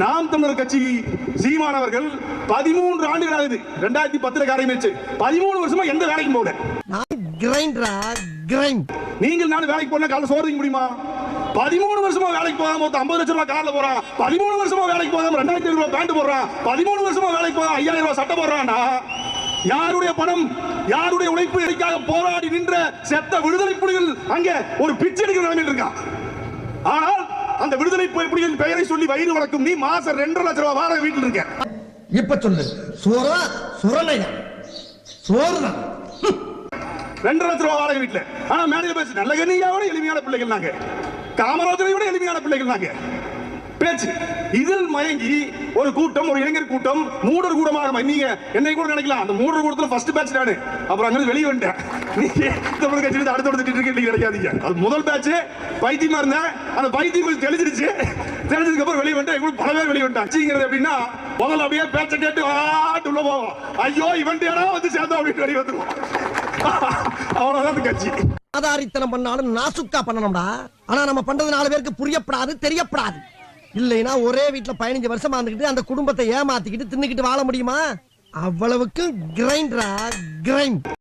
நாம் தமிழர் கட்சி சீமானவர்கள் 13 ஆண்டுகள் ஆகுது. 2010 காரியமேச்சு. 13 வருஷமா எந்த வேலைக்கும் போகல. நீங்கள் நானும் வேலைக்கு போனா காலைல சோறு முடியுமா? 13 வருஷமா வேலைக்கு போகாம 50 லட்சம் ரூபாய் கார்ல போறான். 13 வருஷமா வேலைக்கு போகாம 2500 ரூபாய் பேண்ட் போடுறான். 13 வருஷமா வேலைக்கு போகாம 5000 ரூபாய் சட்டை போடுறான்னா யாருடைய பணம், யாருடைய உழைப்புக்காக போராடி நின்ற செத்த விடுதலை புலிகள் அங்கே ஒரு பிச்சை எடுக்கிற நிலைமையில் இருக்கான். ஆனால் அந்த விடுதலை புலிகளின் பெயரை சொல்லி வயிறு வளர்க்கும் நீ மாசம் 2.5 லட்சம் ரூபாய் வாடகை வீட்டில் இருக்க. இப்ப சொல்லு, சோறா சுரணையா? சோறுதான். 2.5 லட்சம் ரூபாய் வாடகை வீட்டுல. ஆனா மேடையில் பேச நல்ல கண்ணியாவோட எளிமையான பிள்ளைகள் நாங்க, காமராஜரை விட எளிமையான பிள்ளைகள் நாங்க. பேச்சு இதில் மயங்கி ஒரு கூட்டம், ஒரு இளைஞர் கூட்டம் மூடர் கூடமாக நீங்க என்னை கூட நினைக்கலாம். அந்த மூடர் கூட்டத்தில் ஃபர்ஸ்ட் பேட்ச் நானு. அப்புறம் அங்க வெளியே வந்துட்டேன். நீங்க தமிழ் கட்சியில அடுத்தடுத்து இருக்கீங்க கிடைக்காதீங்க. அது முதல் பேட்ச் பைத்தியமா இருந்தேன். அந்த பைத்தியம் கொஞ்சம் தெளிஞ்சிருச்சு. தெரிஞ்சதுக்கு அப்புறம் வெளியே வந்துட்டேன். எங்களுக்கு பல பேர் வெளியே வந்துட்டேன். அச்சிங்கிறது எப்படின்னா முதல்ல அப்படியே பேச்சை கேட்டு ஆட்டு உள்ள போவோம். ஐயோ இவன் யாராவது வந்து சேர்ந்தோம் அப்படின்னு வெளியே வந்துருவோம். அவ்வளவுதான் கட்சி. ஆதாரித்தனம் பண்ணாலும் நாசுக்கா பண்ணணும்டா. ஆனா நம்ம பண்றது 4 பேருக்கு புரியப்படாது, தெரியப்படாது. இல்லைன்னா ஒரே வீட்டுல 15 வருஷமா இருந்துகிட்டு அந்த குடும்பத்தை ஏமாத்திக்கிட்டு தின்னுக்கிட்டு வாழ முடியுமா? அவ்வளவுக்கு கிரைண்டரா கிரைண்ட்.